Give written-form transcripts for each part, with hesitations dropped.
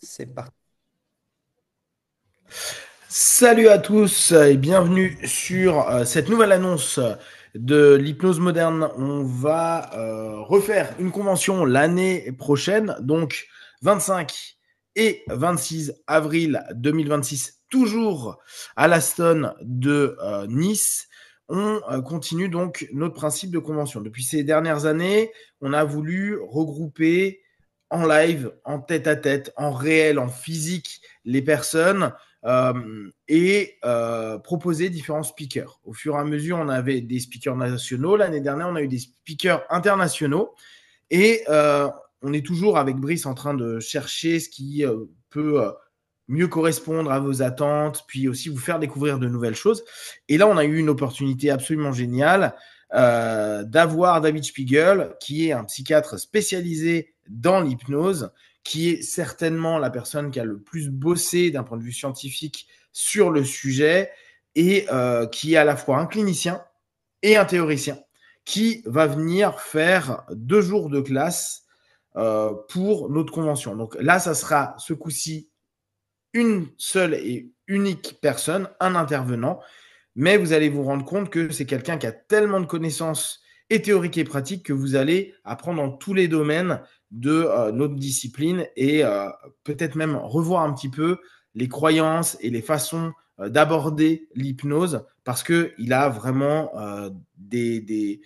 C'est parti. Salut à tous et bienvenue sur cette nouvelle annonce de l'hypnose moderne. On va refaire une convention l'année prochaine, donc 25 et 26 avril 2026, toujours à l'Aston de Nice. On continue donc notre principe de convention. Depuis ces dernières années, on a voulu regrouper en live, en tête à tête, en réel, en physique les personnes et proposer différents speakers. Au fur et à mesure, on avait des speakers nationaux. L'année dernière, on a eu des speakers internationaux. Et on est toujours avec Brice en train de chercher ce qui peut mieux correspondre à vos attentes, puis aussi vous faire découvrir de nouvelles choses. Et là, on a eu une opportunité absolument géniale d'avoir David Spiegel, qui est un psychiatre spécialisé dans l'hypnose, qui est certainement la personne qui a le plus bossé d'un point de vue scientifique sur le sujet et qui est à la fois un clinicien et un théoricien qui va venir faire 2 jours de classe pour notre convention. Donc là, ça sera ce coup-ci une seule et unique personne, un intervenant, mais vous allez vous rendre compte que c'est quelqu'un qui a tellement de connaissances et théoriques et pratiques que vous allez apprendre dans tous les domaines de notre discipline et peut-être même revoir un petit peu les croyances et les façons d'aborder l'hypnose parce qu'il a vraiment des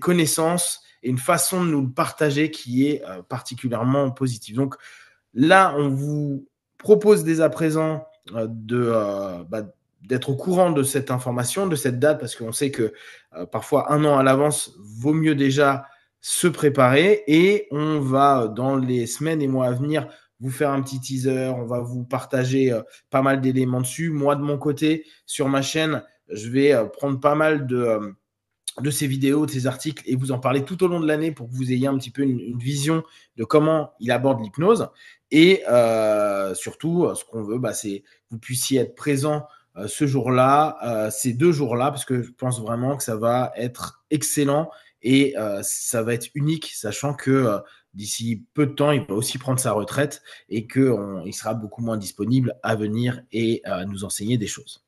connaissances et une façon de nous le partager qui est particulièrement positive. Donc là, on vous propose dès à présent d'être au courant de cette information, de cette date, parce qu'on sait que parfois 1 an à l'avance, vaut mieux déjà se préparer. Et on va, dans les semaines et mois à venir, vous faire un petit teaser, on va vous partager pas mal d'éléments dessus. Moi, de mon côté, sur ma chaîne, je vais prendre pas mal de ces vidéos, de ces articles, et vous en parler tout au long de l'année pour que vous ayez un petit peu une vision de comment il aborde l'hypnose. Et surtout, ce qu'on veut, c'est que vous puissiez être présent ce jour-là, ces 2 jours-là, parce que je pense vraiment que ça va être excellent et ça va être unique, sachant que d'ici peu de temps, il va aussi prendre sa retraite et qu'il sera beaucoup moins disponible à venir et à nous enseigner des choses.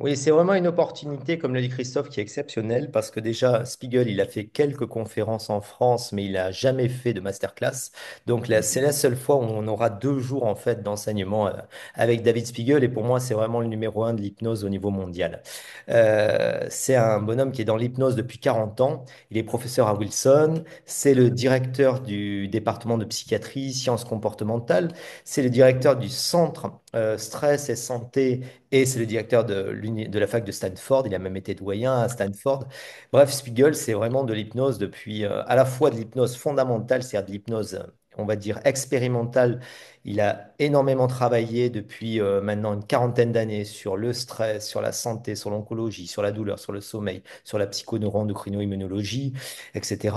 Oui, c'est vraiment une opportunité, comme le dit Christophe, qui est exceptionnelle parce que déjà, Spiegel, il a fait quelques conférences en France, mais il n'a jamais fait de masterclass. Donc là, c'est la seule fois où on aura 2 jours en fait d'enseignement avec David Spiegel. Et pour moi, c'est vraiment le numéro un de l'hypnose au niveau mondial. C'est un bonhomme qui est dans l'hypnose depuis 40 ans. Il est professeur à Wilson. C'est le directeur du département de psychiatrie, sciences comportementales. C'est le directeur du centre stress et santé et c'est le directeur de la fac de Stanford. Il a même été doyen à Stanford. Bref, Spiegel, c'est vraiment de l'hypnose depuis à la fois de l'hypnose fondamentale, c'est-à-dire de l'hypnose, on va dire, expérimentale. Il a énormément travaillé depuis maintenant une quarantaine d'années sur le stress, sur la santé, sur l'oncologie, sur la douleur, sur le sommeil, sur la psychoneuroendocrino-immunologie, etc.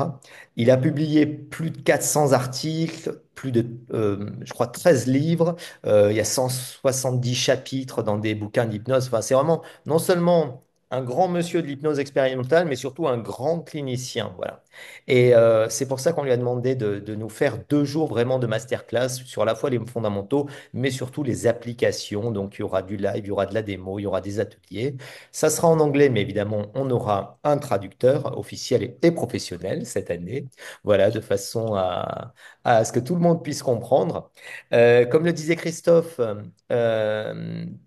Il a publié plus de 400 articles, plus de, je crois, 13 livres. Il y a 170 chapitres dans des bouquins d'hypnose. Enfin, c'est vraiment non seulement un grand monsieur de l'hypnose expérimentale, mais surtout un grand clinicien. Voilà. Et c'est pour ça qu'on lui a demandé de nous faire 2 jours vraiment de masterclass sur à la fois les fondamentaux, mais surtout les applications. Donc, il y aura du live, il y aura de la démo, il y aura des ateliers. Ça sera en anglais, mais évidemment, on aura un traducteur officiel et professionnel cette année. Voilà, de façon à ce que tout le monde puisse comprendre. Comme le disait Christophe,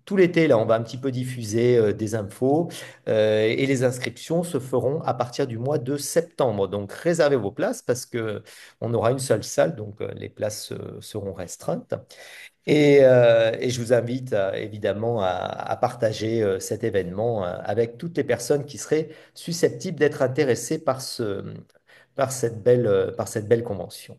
tout l'été, là, on va un petit peu diffuser des infos et les inscriptions se feront à partir du mois de septembre. Donc, réservez vos places parce que on aura une seule salle, donc les places seront restreintes. Et je vous invite évidemment à partager cet événement avec toutes les personnes qui seraient susceptibles d'être intéressées par par cette belle convention.